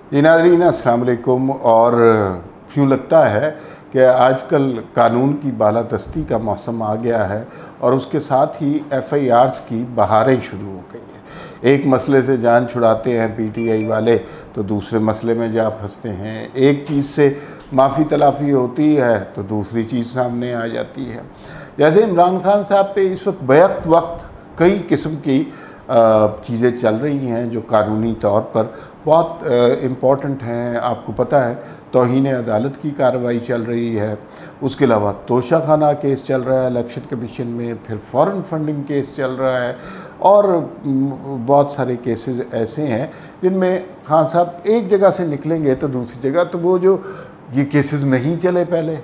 जी नाज़रीन अस्सलाम वालेकुम। और यूँ लगता है कि आजकल कानून की बालादस्ती का मौसम आ गया है और उसके साथ ही FIRs की बहारें शुरू हो गई हैं। एक मसले से जान छुड़ाते हैं PTI वाले तो दूसरे मसले में जा फंसते हैं। एक चीज़ से माफ़ी तलाफ़ी होती है तो दूसरी चीज़ सामने आ जाती है। जैसे इमरान खान साहब पे इस वक्त बैक वक्त कई किस्म की चीज़ें चल रही हैं जो कानूनी तौर पर बहुत इम्पॉर्टेंट हैं। आपको पता है तौहीन अदालत की कार्रवाई चल रही है, उसके अलावा तोशाखाना केस चल रहा है इलेक्शन कमीशन में, फिर फॉरेन फंडिंग केस चल रहा है और बहुत सारे केसेस ऐसे हैं जिनमें खान साहब एक जगह से निकलेंगे तो दूसरी जगह, तो वो जो ये केसेस नहीं चले पहले,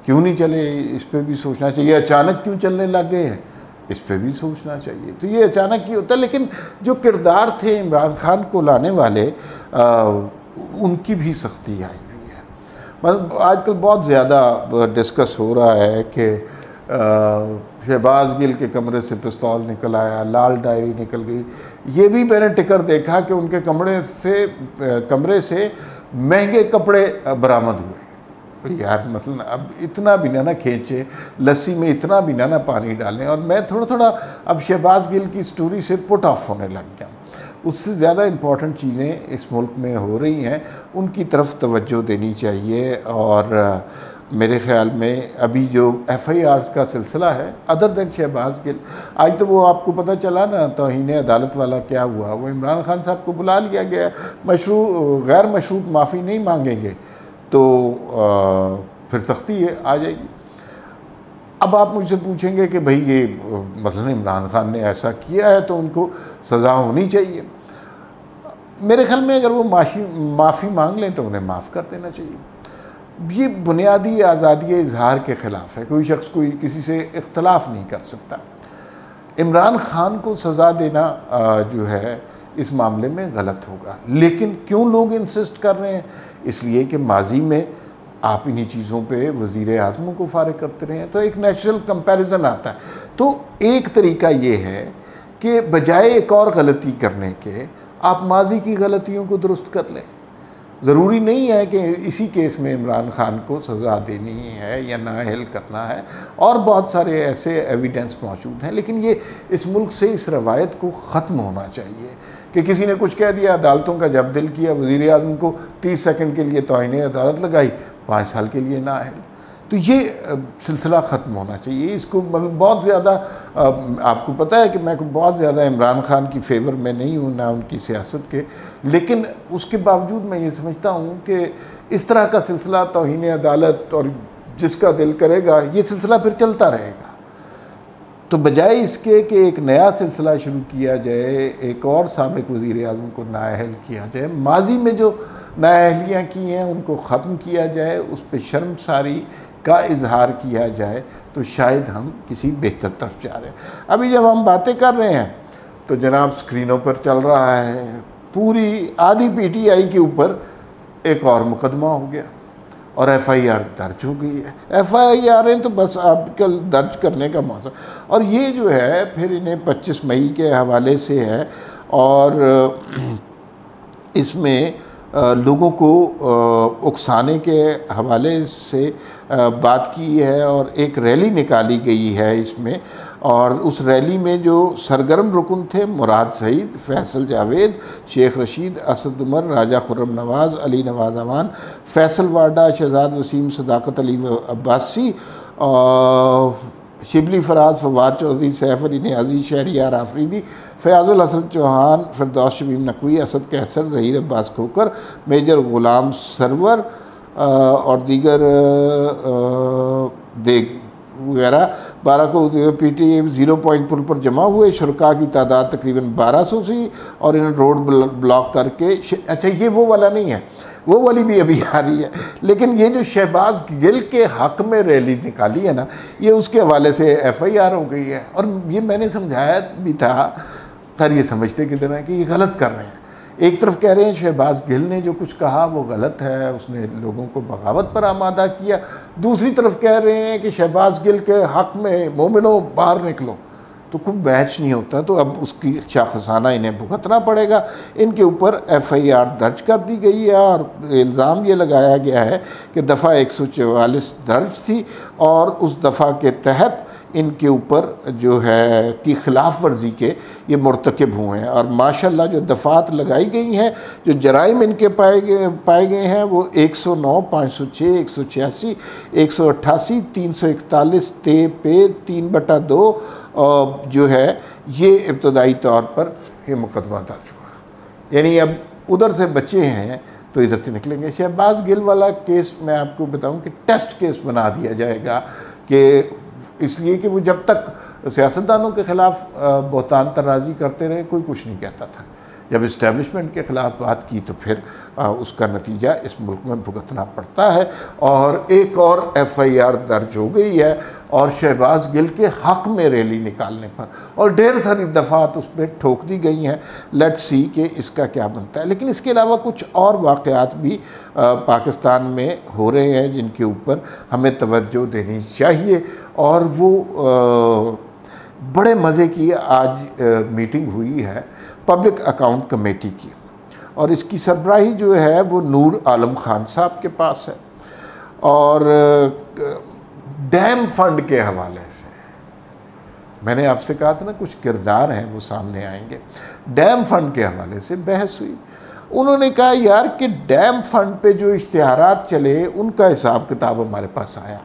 क्यों नहीं चले इस पर भी सोचना चाहिए। अचानक क्यों चलने लग गए हैं इस पर भी सोचना चाहिए। तो ये अचानक ही होता है, लेकिन जो किरदार थे इमरान खान को लाने वाले उनकी भी सख्ती आई हुई है। मतलब आजकल बहुत ज़्यादा डिस्कस हो रहा है कि शहबाज गिल के कमरे से पिस्तौल निकल आया, लाल डायरी निकल गई। ये भी मैंने टिकर देखा कि उनके कमरे से महंगे कपड़े बरामद हुए। यार मतलब अब इतना भी ना खींचे, लस्सी में इतना भी ना पानी डालें। और मैं थोड़ा थोड़ा अब शहबाज गिल की स्टोरी से पुट ऑफ होने लग गया। उससे ज़्यादा इम्पॉर्टेंट चीज़ें इस मुल्क में हो रही हैं, उनकी तरफ तवज्जो देनी चाहिए। और मेरे ख़्याल में अभी जो FIRs का सिलसिला है अदर दैन शहबाज गिल, आज तो वो आपको पता चला ना तौहीन अदालत वाला क्या हुआ। वो इमरान खान साहब को बुला लिया गया, गैर मशरूत माफ़ी नहीं मांगेंगे तो फिर सख्ती आ जाएगी। अब आप मुझसे पूछेंगे कि भाई ये मतलब इमरान खान ने ऐसा किया है तो उनको सज़ा होनी चाहिए। मेरे ख्याल में अगर वो माफ़ी मांग लें तो उन्हें माफ़ कर देना चाहिए। ये बुनियादी आज़ादी इजहार के ख़िलाफ़ है। कोई शख्स कोई किसी से इख्तलाफ नहीं कर सकता। इमरान खान को सज़ा देना जो है इस मामले में गलत होगा। लेकिन क्यों लोग इंसिस्ट कर रहे हैं? इसलिए कि माजी में आप इन्हीं चीज़ों पे वज़ीर आज़म को फारिग करते रहे हैं, तो एक नेचुरल कंपैरिजन आता है। तो एक तरीका ये है कि बजाय एक और गलती करने के आप माजी की गलतियों को दुरुस्त कर लें। ज़रूरी नहीं है कि इसी केस में इमरान खान को सज़ा देनी है या नाअहल करना है, और बहुत सारे ऐसे एविडेंस मौजूद हैं। लेकिन ये इस मुल्क से इस रवायत को ख़त्म होना चाहिए कि किसी ने कुछ कह दिया, अदालतों का जब दिल किया वज़ीर आज़म को 30 सेकंड के लिए तौहीन अदालत लगाई, 5 साल के लिए नाअहल। तो ये सिलसिला ख़त्म होना चाहिए। इसको मतलब बहुत ज़्यादा आपको पता है कि मैं बहुत ज़्यादा इमरान खान की फेवर में नहीं हूँ, ना उनकी सियासत के, लेकिन उसके बावजूद मैं ये समझता हूँ कि इस तरह का सिलसिला तौहीन अदालत और जिसका दिल करेगा ये सिलसिला फिर चलता रहेगा। तो बजाय इसके कि एक नया सिलसिला शुरू किया जाए, एक और साबिक़ वज़ीर आज़म को नाअहल किया जाए, माजी में जो नाअहलियाँ की हैं उनको ख़त्म किया जाए, उस पर शर्मसारी का इजहार किया जाए, तो शायद हम किसी बेहतर तरफ जा रहे हैं। अभी जब हम बातें कर रहे हैं तो जनाब स्क्रीनों पर चल रहा है पूरी आधी PTI के ऊपर एक और मुकदमा हो गया और FIR दर्ज हो गई है। FIR तो बस आजकल दर्ज करने का मौसम, और ये जो है फिर इन्हें 25 मई के हवाले से है। और इसमें लोगों को उकसाने के हवाले से बात की है और एक रैली निकाली गई है इसमें। और उस रैली में जो सरगर्म रुकन थे मुराद सईद, फैसल जावेद, शेख रशीद, असद उमर, राजा खुर्रम नवाज़, अली नवाज़ अमान, फैसल वाडा, शहजाद वसीम, सदाकत अली अब्बासी, शिबली फराज, फवाद चौधरी, सैफ अली नियाज़ी, शहरियार आफरीदी, फ़याज़ुल हसन चौहान, फिरदौस शमीम नकवी, असद कैसर, ज़हीर अब्बास खोकर, मेजर ग़ुलाम सरवर और दीगर देग वगैरह 12 को PTI 0 पॉइंट पुल पर जमा हुए। शुरका की तादाद तकरीबन 1200 थी और इन्होंने रोड ब्लॉक करके, अच्छा ये वो वाला नहीं है, वो वाली भी अभी आ रही है, लेकिन ये जो शहबाज गिल के हक़ में रैली निकाली है ना, ये उसके हवाले से FIR हो गई है। और ये मैंने समझाया भी था, खैर ये समझते किधर हैं कि ये गलत कर रहे हैं। एक तरफ कह रहे हैं शहबाज गिल ने जो कुछ कहा वो गलत है, उसने लोगों को बगावत पर आमादा किया। दूसरी तरफ कह रहे हैं कि शहबाज गिल के हक़ में मोमिनो बाहर निकलो। तो कुछ मैच नहीं होता, तो अब उसकी शाखसाना इन्हें भुगतना पड़ेगा। इनके ऊपर FIR दर्ज कर दी गई है और इल्ज़ाम ये लगाया गया है कि दफ़ा 144 दर्ज थी और उस दफ़ा के तहत इनके ऊपर जो है कि खिलाफ वर्जी के ये मुर्तकब हुए हैं। और माशाल्लाह जो दफ़ात लगाई गई हैं, जो जराइम इनके पाए गए हैं वो 109, 506, 186, 188, 341 पे 3/2 जो है ये इब्तदाई तौर पर ये मुकदमा दर्ज हुआ। यानी अब उधर से बचे हैं तो इधर से निकलेंगे। शहबाज गिल वाला केस मैं आपको बताऊं कि टेस्ट केस बना दिया जाएगा, कि इसलिए कि वो जब तक सियासतदानों के ख़िलाफ़ बहतान तराजी करते रहे कोई कुछ नहीं कहता था। जब इस्टेब्लिशमेंट के ख़िलाफ़ बात की तो फिर उसका नतीजा इस मुल्क में भुगतना पड़ता है। और एक और FIR दर्ज हो गई है और शहबाज गिल के हक़ में रैली निकालने पर, और ढेर सारी दफ़ात उस पर ठोक दी गई हैं। लेट्स सी कि इसका क्या बनता है। लेकिन इसके अलावा कुछ और वाक़यात भी पाकिस्तान में हो रहे हैं जिनके ऊपर हमें तवज्जो देनी चाहिए। और वो बड़े मज़े की आज मीटिंग हुई है पब्लिक अकाउंट कमेटी की, और इसकी सरबराही जो है वो नूर आलम खान साहब के पास है। और डैम फंड के हवाले से मैंने आपसे कहा था ना कुछ किरदार हैं वो सामने आएंगे। डैम फंड के हवाले से बहस हुई। उन्होंने कहा यार कि डैम फंड पे जो इश्तिहारात चले उनका हिसाब किताब हमारे पास आया।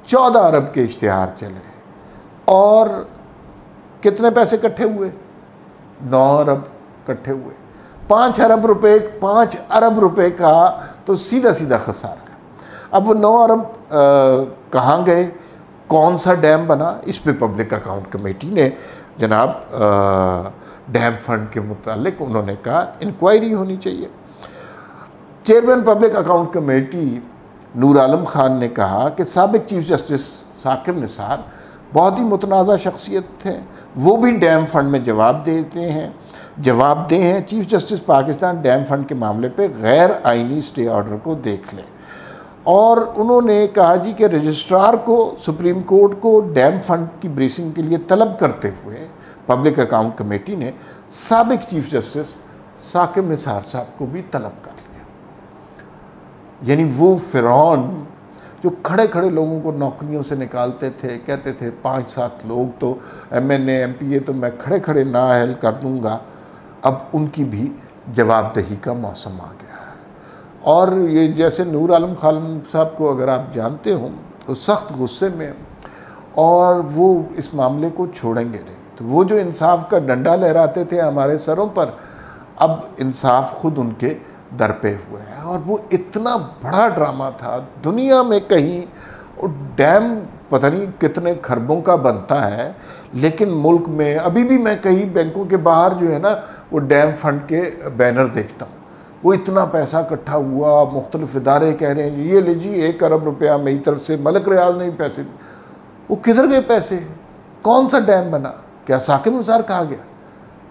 14 अरब के इश्तिहार चले और कितने पैसे इकट्ठे हुए? 9 अरब इकट्ठे हुए। 5 अरब रुपए का तो सीधा सीधा खसारा है। अब वो 9 अरब कहाँ गए, कौन सा डैम बना, इस पे पब्लिक अकाउंट कमेटी ने जनाब डैम फंड के मुतालिक उन्होंने कहा इंक्वायरी होनी चाहिए। Chairman public account committee Noor Alam Khan ने कहा कि साबिक चीफ जस्टिस साकिब निसार बहुत ही मुतनाज़ा शख्सियत थे, वो भी डैम फंड में जवाबदेह हैं। Chief justice Pakistan dam fund के मामले पे गैर आइनी स्टे ऑर्डर को देख लें। और उन्होंने कहा जी कि रजिस्ट्रार को सुप्रीम कोर्ट को डैम फंड की ब्रीफिंग के लिए तलब करते हुए पब्लिक अकाउंट कमेटी ने साबिक चीफ जस्टिस साकिब निसार साहब को भी तलब कर लिया। यानी वो फिरौन जो खड़े खड़े लोगों को नौकरियों से निकालते थे, कहते थे 5-7 लोग तो MNA MPA तो मैं खड़े खड़े नाअहल कर दूंगा, अब उनकी भी जवाबदेही का मौसम आ गया है। और ये जैसे नूर आलम खान साहब को अगर आप जानते हो तो सख्त गुस्से में, और वो इस मामले को छोड़ेंगे नहीं। तो वो जो इंसाफ का डंडा लहराते थे हमारे सरों पर, अब इंसाफ खुद उनके दर पे हुए हैं। और वो इतना बड़ा ड्रामा था दुनिया में कहीं, और डैम पता नहीं कितने खरबों का बनता है, लेकिन मुल्क में अभी भी मैं कहीं बैंकों के बाहर जो है ना वो डैम फंड के बैनर देखता हूँ। वो इतना पैसा इकट्ठा हुआ, मुख्तलिफ इदारे कह रहे हैं ये लीजिए 1 अरब रुपया मेरी तरफ से, मलिक रियाज ने भी पैसे दिए। वो किधर गए पैसे? कौन सा डैम बना? क्या साकिब निसार कहा गया?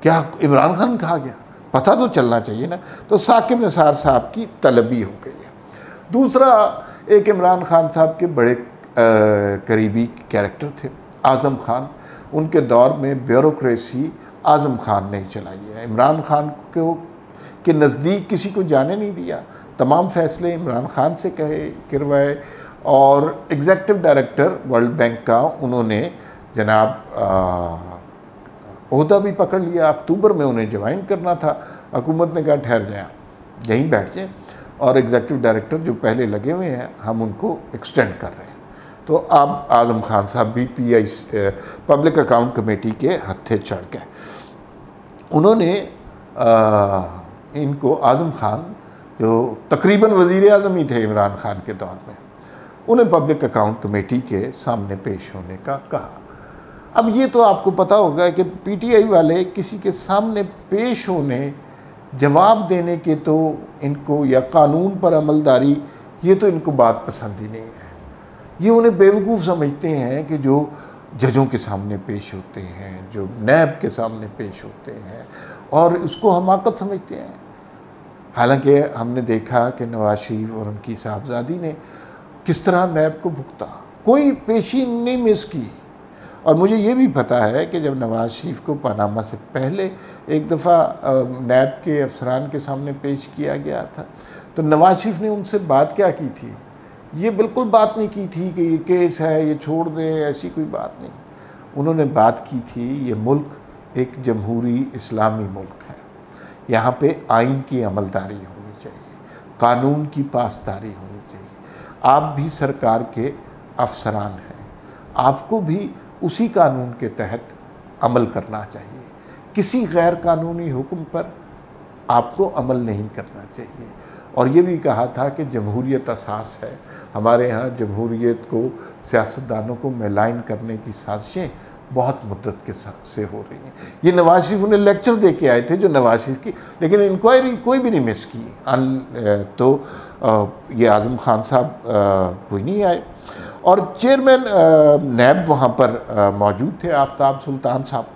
क्या इमरान खान कहा गया? पता तो चलना चाहिए ना। तो साकिब निसार साहब की तलबी हो गई है। दूसरा, एक इमरान खान साहब के बड़े करीबी कैरेक्टर थे आज़म खान। उनके दौर में ब्यूरोक्रेसी आज़म खान ने ही चलाई है। इमरान खान को के नज़दीक किसी को जाने नहीं दिया, तमाम फ़ैसले इमरान खान से करवाए। और एग्जेक्टिव डायरेक्टर वर्ल्ड बैंक का उन्होंने जनाब ओहदा भी पकड़ लिया। अक्टूबर में उन्हें ज्वाइन करना था, हुकूमत ने कहा ठहर जाएं, यहीं बैठ जाएं, और एग्जेक्टिव डायरेक्टर जो पहले लगे हुए हैं हम उनको एक्सटेंड कर रहे हैं। तो अब आज़म खान साहब भी पब्लिक अकाउंट कमेटी के हत्थे चढ़ गए। उन्होंने इनको आज़म खान जो तकरीबन वज़ीर आज़म ही थे इमरान खान के दौर में, उन्हें पब्लिक अकाउंट कमेटी के सामने पेश होने का कहा। अब ये तो आपको पता होगा कि PTI वाले किसी के सामने पेश होने, जवाब देने के तो इनको, या कानून पर अमलदारी, ये तो इनको बात पसंद ही नहीं है। ये उन्हें बेवकूफ़ समझते हैं कि जो जजों के सामने पेश होते हैं, जो नैब के सामने पेश होते हैं, और उसको हमाकत समझते हैं। हालांकि हमने देखा कि नवाज शरीफ और उनकी साहबजादी ने किस तरह नैब को भुगता, कोई पेशी नहीं मिस की। और मुझे ये भी पता है कि जब नवाज़ शरीफ को पनामा से पहले एक दफ़ा नैब के अफसरान के सामने पेश किया गया था, तो नवाज़ शरीफ ने उनसे बात क्या की थी? ये बिल्कुल बात नहीं की थी कि ये केस है, ये छोड़ दें, ऐसी कोई बात नहीं। उन्होंने बात की थी ये मुल्क एक जमहूरी इस्लामी मुल्क है, यहाँ पे आइन की अमलदारी होनी चाहिए, कानून की पासदारी होनी चाहिए। आप भी सरकार के अफसरान हैं, आपको भी उसी कानून के तहत अमल करना चाहिए। किसी गैर कानूनी हुक्म पर आपको अमल नहीं करना चाहिए। और ये भी कहा था कि जमहूरियत असास है, हमारे यहाँ जमहूरियत को, सियासतदानों को मैलाइन करने की साजिशें बहुत मुद्दत के से हो रही हैं। ये नवाज शरीफ उन्हें लेक्चर दे के आए थे जो नवाज शरीफ की, लेकिन इंक्वायरी कोई भी नहीं मिस की। तो ये आज़म खान साहब कोई नहीं आए। और चेयरमैन नैब वहाँ पर मौजूद थे, आफ्ताब सुल्तान साहब,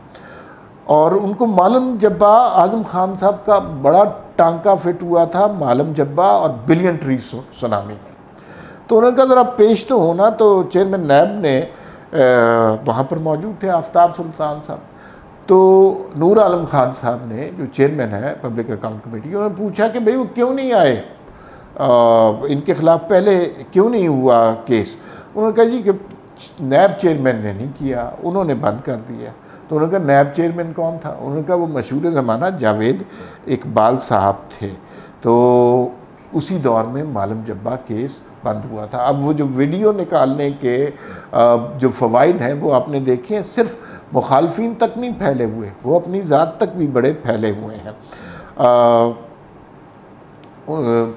और उनको मालम जब्बा, आज़म खान साहब का बड़ा टांका फिट हुआ था मालम जब्बा और बिलियन ट्री सुनामी में। तो उन्होंने कहा ज़रा पेश तो होना, तो चेयरमैन नैब ने वहाँ पर मौजूद थे आफ्ताब सुल्तान साहब। तो नूर आलम खान साहब ने, जो चेयरमैन है पब्लिक अकाउंट कमेटी, उन्होंने पूछा कि भाई वो क्यों नहीं आए, इनके ख़िलाफ़ पहले क्यों नहीं हुआ केस। उन्होंने कहा जी कि नैब चेयरमैन ने नहीं किया, उन्होंने बंद कर दिया। तो उन्होंने कहा नैब चेयरमैन कौन था? उन्होंने कहा वो मशहूर ज़माना जावेद इकबाल साहब थे, तो उसी दौर में मालम जब्बा केस बंद हुआ था। अब वो जो वीडियो निकालने के जो फ़वाइद हैं वो आपने देखे हैं, सिर्फ मुखालफिन तक नहीं फैले हुए, वो अपनी ज़ात तक भी बड़े फैले हुए हैं।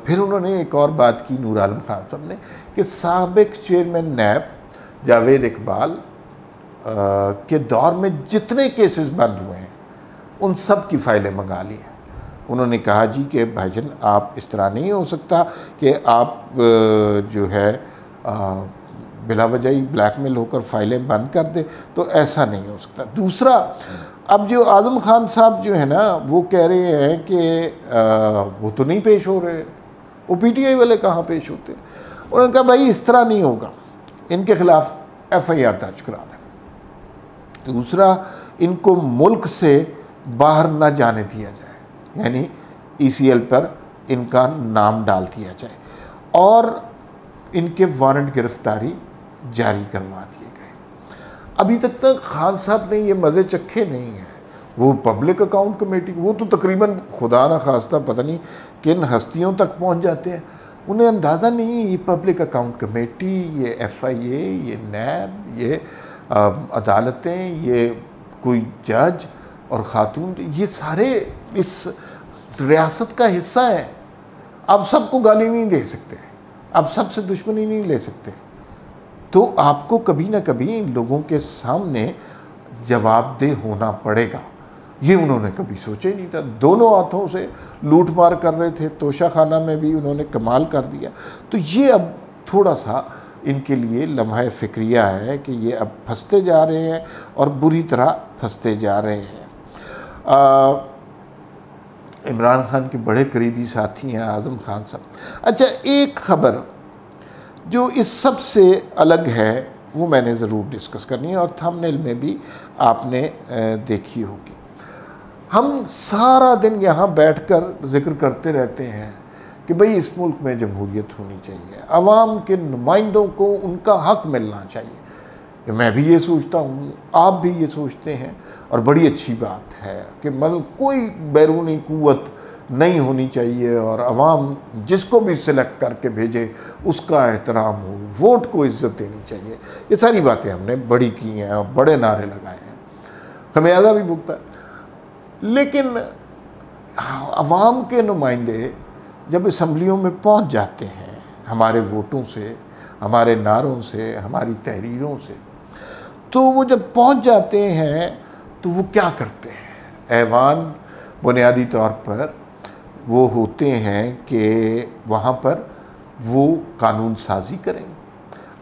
फिर उन्होंने एक और बात की नूर आलम खान साहब ने कि साबिक चेयरमैन नैब जावेद इकबाल के दौर में जितने केसेस बंद हुए हैं उन सब की फ़ाइलें मंगा ली हैं। उन्होंने कहा जी कि भाईजान आप इस तरह नहीं हो सकता कि आप जो है बिला वजह ही ब्लैकमेल होकर फ़ाइलें बंद कर दे, तो ऐसा नहीं हो सकता। दूसरा, अब जो आज़म खान साहब जो है ना, वो कह रहे हैं कि वो तो नहीं पेश हो रहे, वो PTI वाले कहाँ पेश होते। उन्होंने कहा भाई इस तरह नहीं होगा, इनके ख़िलाफ़ FIR दर्ज करा दें। दूसरा, इनको मुल्क से बाहर ना जाने दिया जाए, यानी ECL पर इनका नाम डाल दिया जाए, और इनके वारंट गिरफ्तारी जारी करवा दिए गए। अभी तक खान साहब ने ये मज़े चखे नहीं हैं। वो पब्लिक अकाउंट कमेटी, वो तो तकरीबन खुदा न खास्ता पता नहीं किन हस्तियों तक पहुंच जाते हैं, उन्हें अंदाज़ा नहीं है ये पब्लिक अकाउंट कमेटी, ये FIA, ये नैब, ये अदालतें, ये कोई जज और ख़ातून, ये सारे इस रियासत का हिस्सा है। आप सबको गाली नहीं दे सकते, आप सबसे दुश्मनी नहीं ले सकते, तो आपको कभी ना कभी इन लोगों के सामने जवाबदेह होना पड़ेगा। ये उन्होंने कभी सोचा ही नहीं था। दोनों हाथों से लूट मार कर रहे थे, तोशा खाना में भी उन्होंने कमाल कर दिया। तो ये अब थोड़ा सा इनके लिए लम्हा फ़िक्रिया है कि ये अब फंसते जा रहे हैं और बुरी तरह फंसते जा रहे हैं। इमरान खान के बड़े करीबी साथी हैं आज़म खान साहब। अच्छा, एक ख़बर जो इस सब से अलग है वो मैंने ज़रूर डिस्कस करनी है, और थंबनेल में भी आपने देखी होगी। हम सारा दिन यहाँ बैठकर ज़िक्र करते रहते हैं कि भाई इस मुल्क में जमहूरियत होनी चाहिए, अवाम के नुमाइंदों को उनका हक मिलना चाहिए। मैं भी ये सोचता हूँ, आप भी ये सोचते हैं, और बड़ी अच्छी बात है कि मतलब कोई बैरूनी क़ुव्वत नहीं होनी चाहिए, और अवाम जिसको भी सिलेक्ट करके भेजे उसका एहतराम हो, वोट को इज़्ज़त देनी चाहिए। ये सारी बातें हमने बड़ी की हैं और बड़े नारे लगाए हैं, खमियाजा भी भुगता है। लेकिन अवाम के नुमाइंदे जब असम्बलियों में पहुंच जाते हैं, हमारे वोटों से, हमारे नारों से, हमारी तहरीरों से, तो वो जब पहुंच जाते हैं तो वो क्या करते हैं? ऐवान बुनियादी तौर पर वो होते हैं कि वहाँ पर वो कानून साजी करें,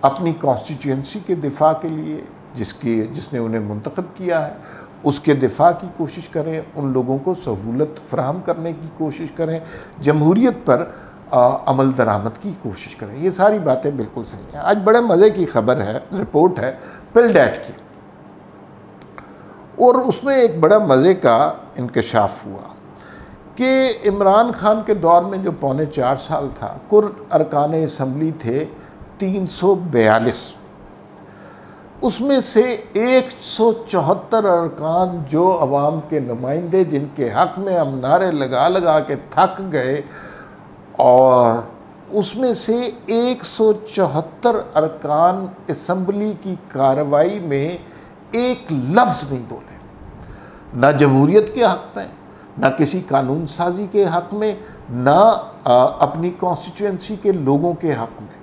अपनी कॉन्स्टिट्यूंसी के दिफा के लिए, जिसने उन्हें मुंतखब किया है उसके दिफा की कोशिश करें, उन लोगों को सहूलत फराहम करने की कोशिश करें, जमहूरियत पर अमल दरामद की कोशिश करें। ये सारी बातें बिल्कुल सही हैं। आज बड़े मज़े की ख़बर है, रिपोर्ट है पिलडैट की। और उसमें एक बड़ा मज़े का इंकशाफ हुआ कि इमरान खान के दौर में जो पौने 4 साल था, कुल अरकान असम्बली थे 342, उसमें से 174 अरकान जो अवाम के नुमाइंदे जिनके हक़ में हम नारे लगा लगा के थक गए, और उसमें से 174 अरकान असम्बली की कार्रवाई में एक लफ्ज़ नहीं बोले, ना जमहूरियत के हक़ में, ना किसी कानून साजी के हक़ में, ना अपनी कॉन्स्टिट्यूंसी के लोगों के हक़ में।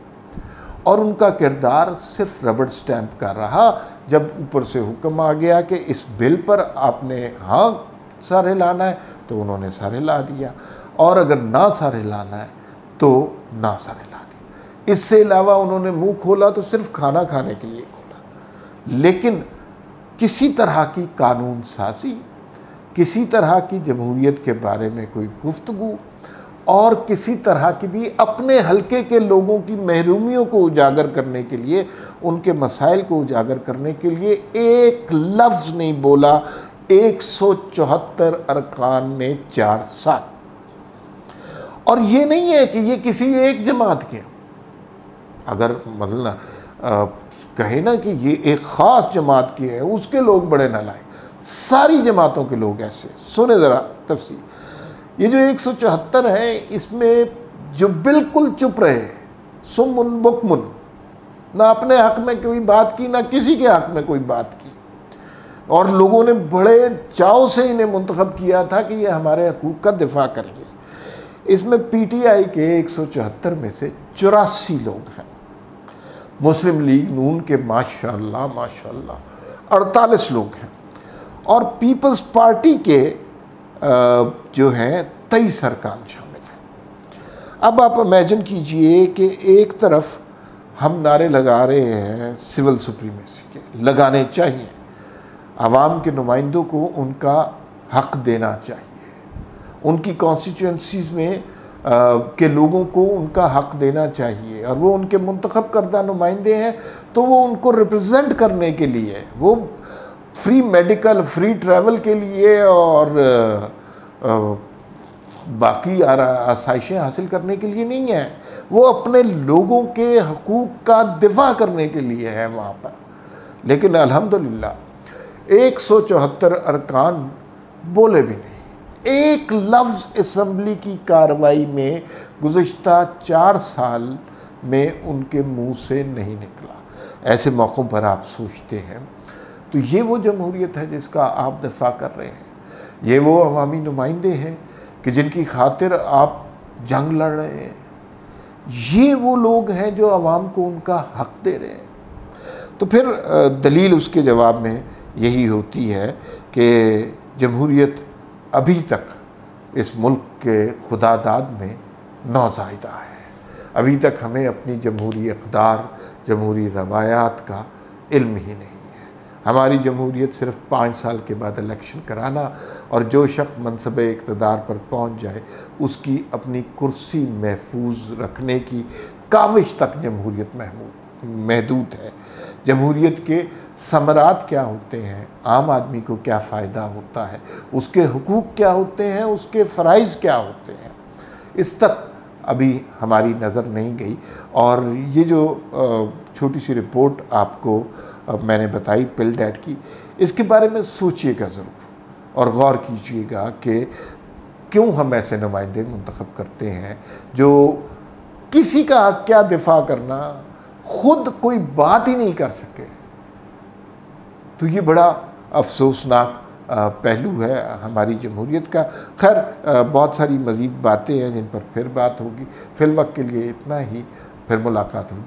और उनका किरदार सिर्फ रबड़ स्टैंप का रहा। जब ऊपर से हुक्म आ गया कि इस बिल पर आपने हाँ सर हिलाना है, तो उन्होंने सर हिला दिया, और अगर ना सर हिलाना है तो ना सर हिला दिया। इससे अलावा उन्होंने मुंह खोला तो सिर्फ खाना खाने के लिए खोला, लेकिन किसी तरह की कानून साजी, किसी तरह की जमहूरियत के बारे में कोई गुफ्तगू, और किसी तरह की भी अपने हलके के लोगों की महरूमियों को उजागर करने के लिए, उनके मसाइल को उजागर करने के लिए एक लफ्ज़ नहीं बोला 174 अरकान ने 4 साल। और ये नहीं है कि ये किसी एक जमात के, अगर मतलब कहे ना कि ये एक ख़ास जमात की है, उसके लोग बड़े नालायक, सारी जमातों के लोग ऐसे। सुने ज़रा तफसीर, ये जो 174 है, इसमें जो बिल्कुल चुप रहे, सुम्मुन बुकमुन, ना अपने हक़ में कोई बात की, ना किसी के हक़ में कोई बात की, और लोगों ने बड़े चाव से इन्हें मुंतखब किया था कि ये हमारे हकूक़ का दिफा करेंगे। इसमें पीटीआई के 174 में से 84 लोग हैं, मुस्लिम लीग नून के माशाअल्लाह 48 लोग हैं, और पीपल्स पार्टी के जो हैं 23 अरकान शामिल हैं। अब आप इमेजिन कीजिए कि एक तरफ हम नारे लगा रहे हैं सिविल सुप्रीमेसी के, लगाने चाहिए, आवाम के नुमाइंदों को उनका हक़ देना चाहिए, उनकी कॉन्स्टिट्यूंसीज़ में के लोगों को उनका हक़ देना चाहिए, और वो उनके मुंतखब करदा नुमाइंदे हैं, तो वो उनको रिप्रेजेंट करने के लिए, वो फ्री मेडिकल, फ्री ट्रैवल के लिए और बाकी आसाइशें हासिल करने के लिए नहीं है, वो अपने लोगों के हकूक़ का दिफा करने के लिए है वहाँ पर। लेकिन अल्हम्दुलिल्लाह 174 अरकान बोले भी नहीं, एक लफ्ज़ असम्बली की कार्रवाई में गुज़िश्ता 4 साल में उनके मुँह से नहीं निकला। ऐसे मौक़ों पर आप सोचते हैं, तो ये वो जमहूरियत है जिसका आप दफ़ा कर रहे हैं, ये वो अवामी नुमाइंदे हैं कि जिनकी खातिर आप जंग लड़ रहे हैं, ये वो लोग हैं जो आवाम को उनका हक़ दे रहे हैं। तो फिर दलील उसके जवाब में यही होती है कि जमहूरियत अभी तक इस मुल्क के खुदादाद में नौज़ायदा है। अभी तक हमें अपनी जमहूरी इक़दार, जमहूरी रवायात का इल्म ही नहीं है। हमारी जमहूरियत सिर्फ 5 साल के बाद इलेक्शन कराना, और जो शख्स मनसब इक़्तिदार पर पहुँच जाए उसकी अपनी कुर्सी महफूज रखने की काविश तक जमहूरियत महदूद है। जमहूरियत के समरात क्या होते हैं, आम आदमी को क्या फ़ायदा होता है, उसके हुकूक क्या होते हैं, उसके फ़राइज़ क्या होते हैं, इस तक अभी हमारी नज़र नहीं गई। और ये जो छोटी सी रिपोर्ट आपको मैंने बताई पिलडैट की, इसके बारे में सोचिएगा ज़रूर और गौर कीजिएगा कि क्यों हम ऐसे नुमाइंदे मुंतखब करते हैं जो किसी का क्या दिफा करना, ख़ुद कोई बात ही नहीं कर सके। तो ये बड़ा अफसोसनाक पहलू है हमारी जमहूरियत का। खैर बहुत सारी मज़ीद बातें हैं जिन पर फिर बात होगी। फ़िलवक्त के लिए इतना ही, फिर मुलाकात होगी।